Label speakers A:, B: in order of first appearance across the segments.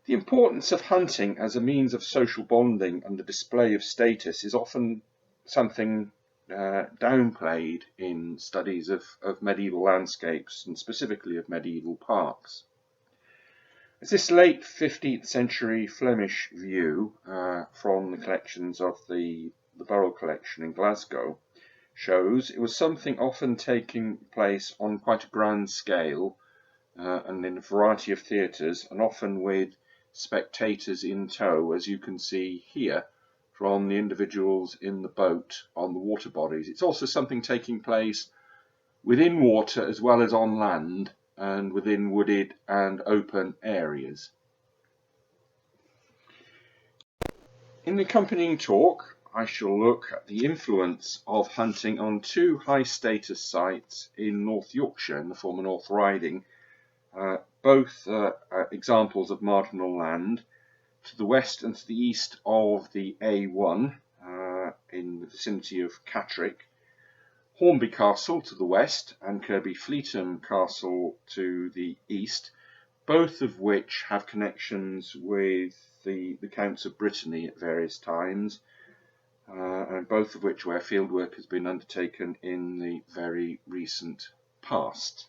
A: The importance of hunting as a means of social bonding and the display of status is often something downplayed in studies of medieval landscapes and specifically of medieval parks. As this late 15th century Flemish view from the collections of the Borough collection in Glasgow shows, it was something often taking place on quite a grand scale and in a variety of theatres, and often with spectators in tow, as you can see here from the individuals in the boat on the water bodies. It's also something taking place within water as well as on land and within wooded and open areas. In the accompanying talk, I shall look at the influence of hunting on two high status sites in North Yorkshire in the former North Riding, both examples of marginal land to the west and to the east of the A1 in the vicinity of Catterick, Hornby Castle to the west and Kirkby Fleetham Castle to the east, both of which have connections with the Counts of Brittany at various times, and both of which where fieldwork has been undertaken in the very recent past.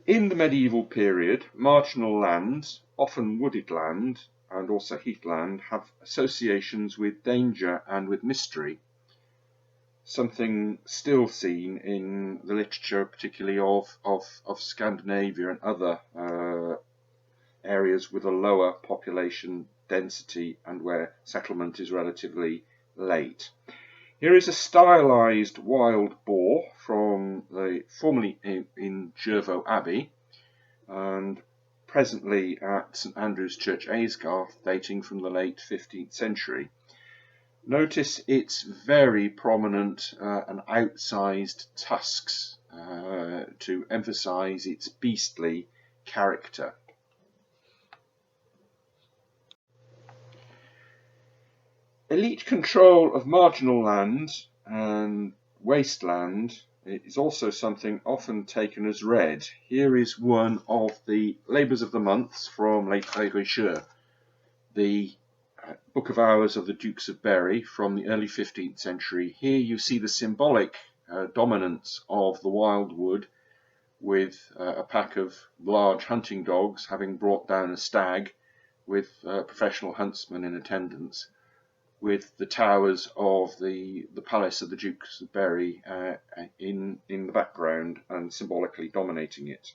A: In the medieval period, marginal land, often wooded land and also heathland, have associations with danger and with mystery, something still seen in the literature, particularly of Scandinavia and other areas with a lower population density and where settlement is relatively late. Here is a stylized wild boar from formerly in Jervo Abbey and presently at St Andrew's Church, Aysgarth, dating from the late 15th century. Notice its very prominent and outsized tusks to emphasize its beastly character. Elite control of marginal land and wasteland is also something often taken as read. Here is one of the Labours of the Months from Les Frères, the Book of Hours of the Dukes of Berry from the early 15th century. Here you see the symbolic dominance of the wild wood, with a pack of large hunting dogs having brought down a stag with professional huntsmen in attendance, with the towers of the palace of the Dukes of Berry in the background and symbolically dominating it.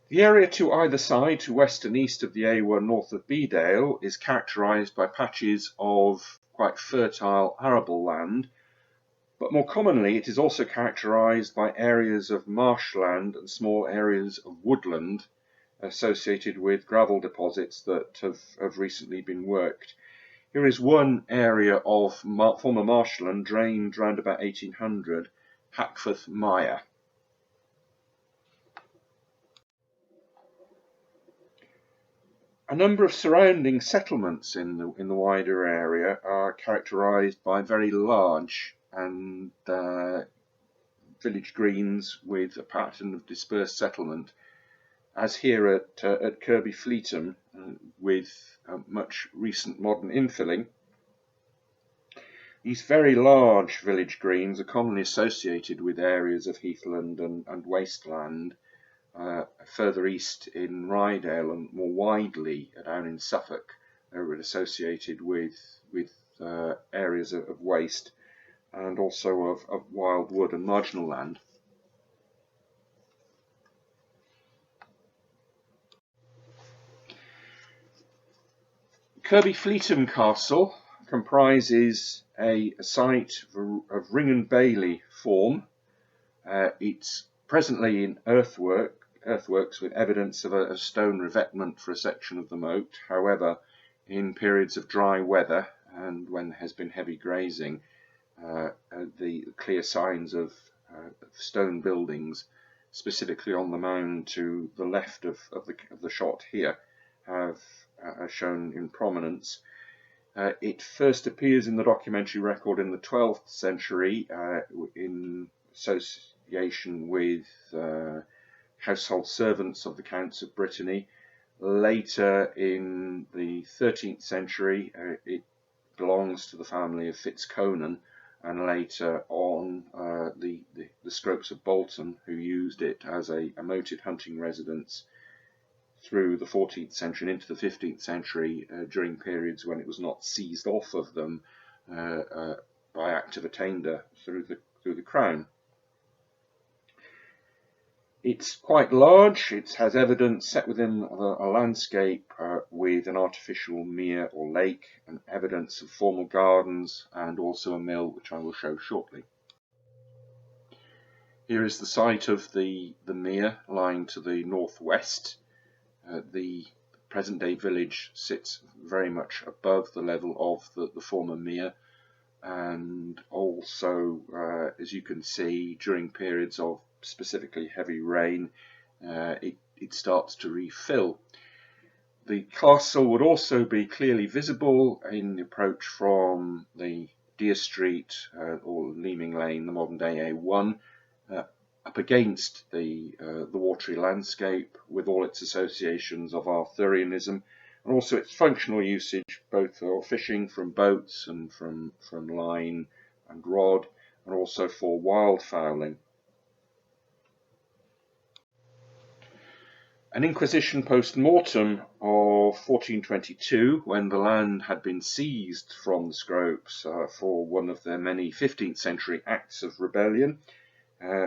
A: The area to either side, to west and east of the A1 north of Bedale, is characterised by patches of quite fertile arable land, but more commonly it is also characterised by areas of marshland and small areas of woodland associated with gravel deposits that have recently been worked. Here is one area of former marshland drained around about 1800, Hackforth Mire. A number of surrounding settlements in the wider area are characterised by very large and village greens with a pattern of dispersed settlement, as here at Kirkby Fleetham, with much recent modern infilling. These very large village greens are commonly associated with areas of heathland and wasteland, further east in Rydale and more widely down in Suffolk, associated with areas of waste and also of wild wood and marginal land. Kirkby Fleetham Castle comprises a site of ring and bailey form. It's presently in earthworks with evidence of a stone revetment for a section of the moat. However, in periods of dry weather and when there has been heavy grazing, the clear signs of stone buildings, specifically on the mound to the left of the shot here, have shown in prominence. It first appears in the documentary record in the 12th century in association with household servants of the Counts of Brittany. Later in the 13th century, it belongs to the family of Fitzconan, and later on the Scropes of Bolton, who used it as a moated hunting residence through the 14th century and into the 15th century, during periods when it was not seized off of them by act of attainder through the crown. It's quite large. It has evidence set within a landscape with an artificial mere or lake, and evidence of formal gardens, and also a mill, which I will show shortly. Here is the site of the mere lying to the northwest. The present-day village sits very much above the level of the former mere, and also, as you can see, during periods of specifically heavy rain, it starts to refill. The castle would also be clearly visible in the approach from the Deer Street or Leeming Lane, the modern day A1, up against the watery landscape with all its associations of Arthurianism, and also its functional usage both for fishing from boats and from line and rod, and also for wildfowling. An inquisition post-mortem of 1422, when the land had been seized from the Scropes for one of their many 15th century acts of rebellion,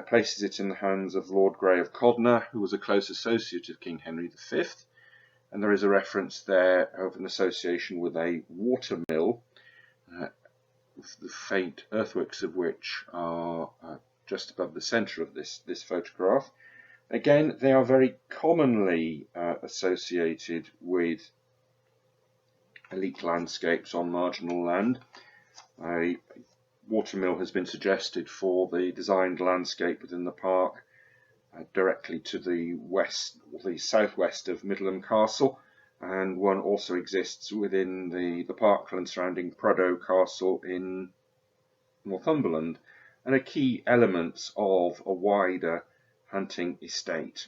A: places it in the hands of Lord Grey of Codner, who was a close associate of King Henry V, and there is a reference there of an association with a water mill, the faint earthworks of which are just above the centre of this photograph. Again, they are very commonly associated with elite landscapes on marginal land. A watermill has been suggested for the designed landscape within the park, directly to the west, or the southwest of Middleham Castle, and one also exists within the parkland surrounding Prudhoe Castle in Northumberland, and are key elements of a wider hunting estate.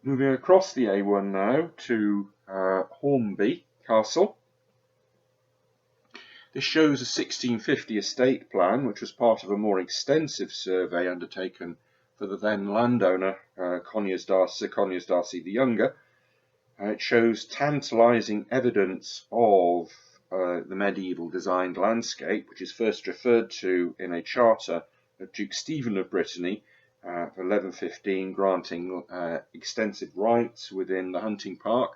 A: Moving across the A1 now to Hornby Castle. This shows a 1650 estate plan, which was part of a more extensive survey undertaken for the then landowner, Sir Conyers Darcy the Younger. It shows tantalising evidence of the medieval designed landscape, which is first referred to in a charter of Duke Stephen of Brittany for 1115, granting extensive rights within the hunting park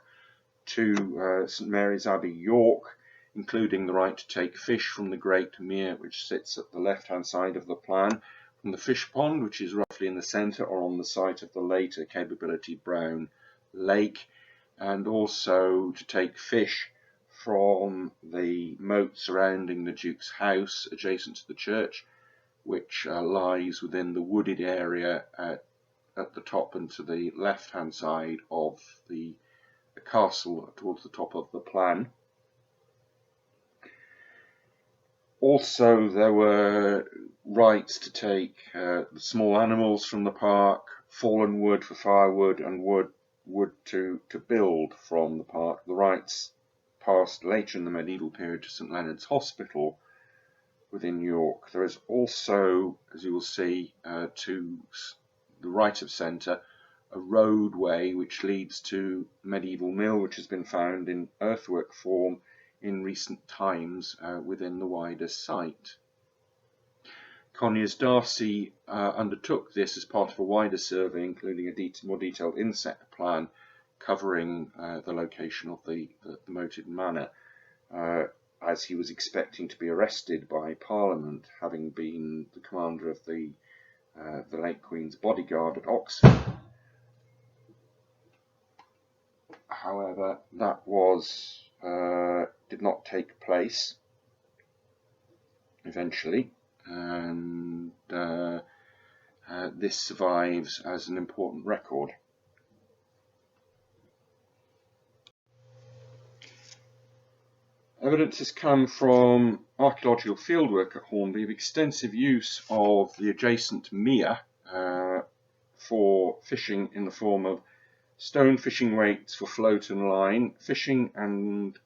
A: to St Mary's Abbey, York, including the right to take fish from the Great Mere, which sits at the left-hand side of the plan, from the fish pond, which is roughly in the centre or on the site of the later Capability Brown Lake, and also to take fish from the moat surrounding the Duke's house adjacent to the church, which lies within the wooded area at the top and to the left hand side of the castle towards the top of the plan. Also, there were rights to take the small animals from the park, fallen wood for firewood, and wood to build from the park. The rights passed later in the medieval period to St Leonard's Hospital within York. There is also, as you will see, to the right of centre, a roadway which leads to medieval mill, which has been found in earthwork form in recent times within the wider site. Conyers Darcy undertook this as part of a wider survey, including a more detailed inset plan covering the location of the moated manor, as he was expecting to be arrested by Parliament, having been the commander of the late Queen's bodyguard at Oxford. However, that did not take place eventually, and this survives as an important record. Evidence has come from archaeological fieldwork at Hornby of extensive use of the adjacent mere for fishing in the form of stone fishing weights for float and line, fishing and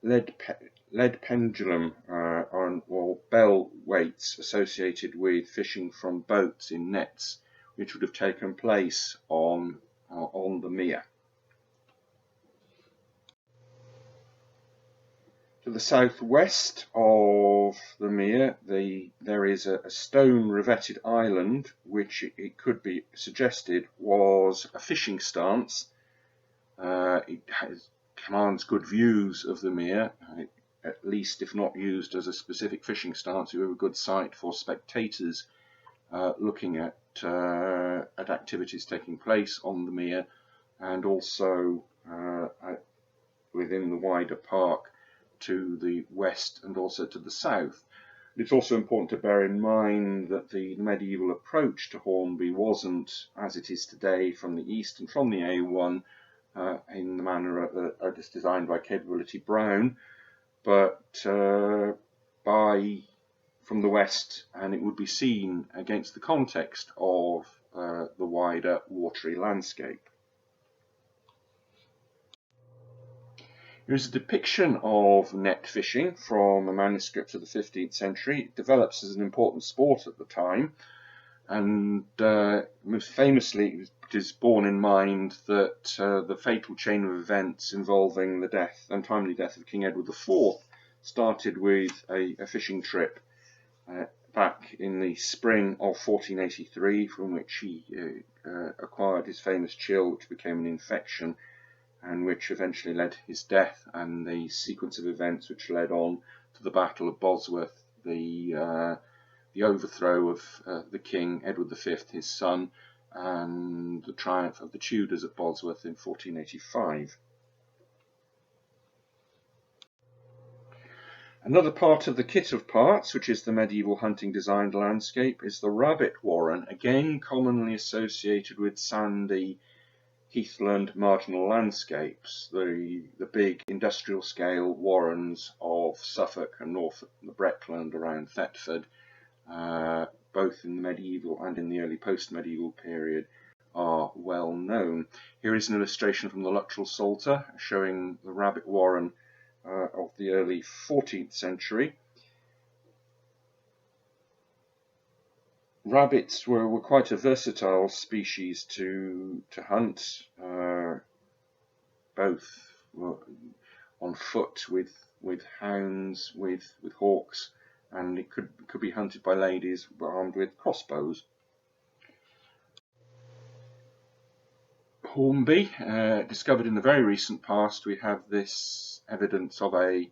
A: lead pendulum or bell weights associated with fishing from boats in nets, which would have taken place on the mere. To the southwest of the mere, there is a stone revetted island, which it could be suggested was a fishing stance. It commands good views of the mere, at least if not used as a specific fishing stance, it would be a good site for spectators looking at activities taking place on the mere, and also within the wider park to the west and also to the south. It's also important to bear in mind that the medieval approach to Hornby wasn't, as it is today, from the east and from the A1 in the manner that is designed by Capability Brown, but from the west, and it would be seen against the context of the wider watery landscape. Here's a depiction of net fishing from a manuscript of the 15th century. It develops as an important sport at the time, and most famously it is borne in mind that the fatal chain of events involving the untimely death of King Edward IV started with a fishing trip back in the spring of 1483, from which he acquired his famous chill, which became an infection, and which eventually led to his death, and the sequence of events which led on to the Battle of Bosworth, the overthrow of the King Edward V, his son, and the triumph of the Tudors at Bosworth in 1485. Another part of the kit of parts, which is the medieval hunting designed landscape, is the rabbit warren, again commonly associated with sandy heathland marginal landscapes, the big industrial scale warrens of Suffolk and North the Breckland around Thetford, both in the medieval and in the early post-medieval period, are well known. Here is an illustration from the Luttrell Psalter showing the rabbit warren of the early 14th century. Rabbits were quite a versatile species to hunt, both on foot with hounds, with hawks, and it could be hunted by ladies armed with crossbows. Hornby, discovered in the very recent past, we have this evidence of a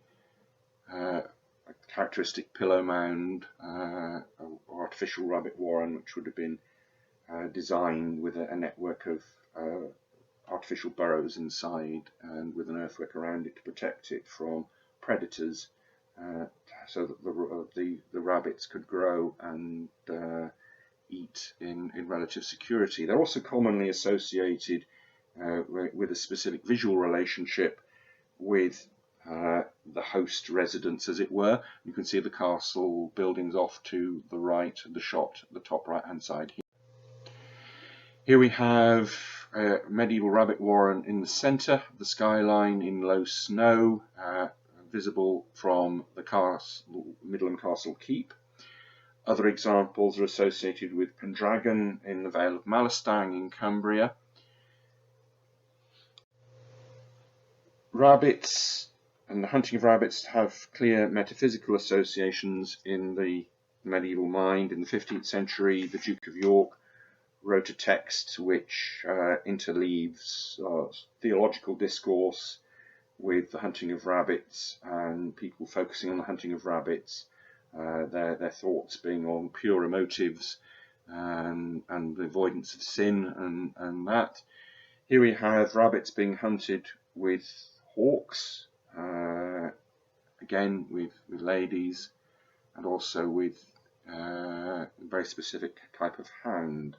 A: characteristic pillow mound or artificial rabbit warren, which would have been designed with a network of artificial burrows inside and with an earthwork around it to protect it from predators, so that the rabbits could grow and eat in relative security. They're also commonly associated with a specific visual relationship with the host residence, as it were. You can see the castle buildings off to the right, the shot at the top right hand side here. Here we have a medieval rabbit warren in the centre of the skyline in low snow, visible from the Middleham Castle Keep. Other examples are associated with Pendragon in the Vale of Malastang in Cumbria. Rabbits and the hunting of rabbits have clear metaphysical associations in the medieval mind. In the 15th century, the Duke of York wrote a text which interleaves theological discourse with the hunting of rabbits, and people focusing on the hunting of rabbits, their thoughts being on purer motives and the avoidance of sin and that. Here we have rabbits being hunted with hawks, again with ladies, and also with a very specific type of hound.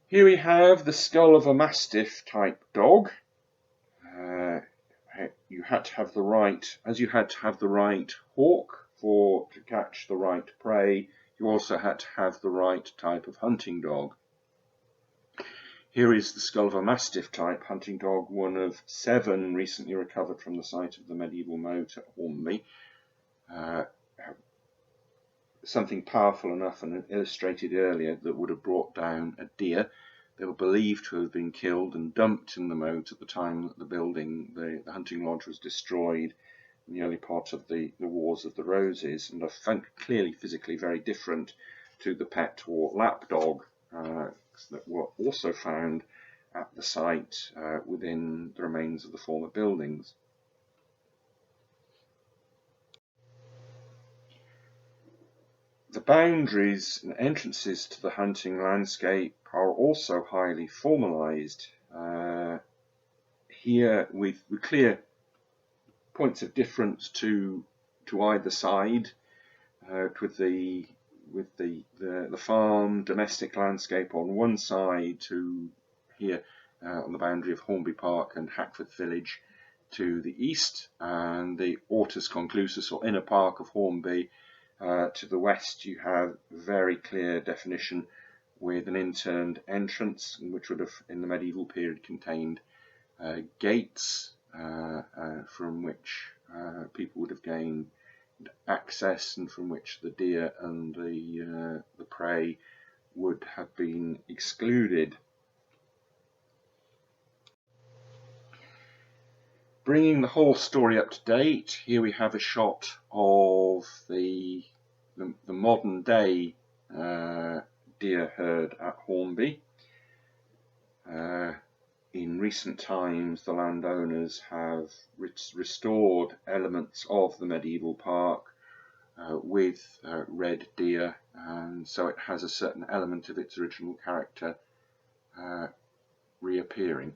A: Here we have the skull of a mastiff type dog. You had to have the right, as you had to have the right hawk to catch the right prey, you also had to have the right type of hunting dog. Here is the skull of a mastiff type hunting dog, one of 7 recently recovered from the site of the medieval moat at Hornby. Something powerful enough and illustrated earlier that would have brought down a deer. They were believed to have been killed and dumped in the moat at the time that the hunting lodge was destroyed in the early part of the Wars of the Roses, and are clearly physically very different to the pet or lapdog that were also found at the site within the remains of the former buildings. The boundaries and entrances to the hunting landscape are also highly formalised. Here with clear points of difference to either side, with the farm domestic landscape on one side, to here on the boundary of Hornby Park and Hackford Village to the east, and the Ortus Conclusus or inner park of Hornby to the west. You have very clear definition with an interned entrance, which would have in the medieval period contained gates from which people would have gained access, and from which the deer and the prey would have been excluded. Bringing the whole story up to date, here we have a shot of the modern day deer herd at Hornby. In recent times, the landowners have restored elements of the medieval park with red deer, and so it has a certain element of its original character reappearing.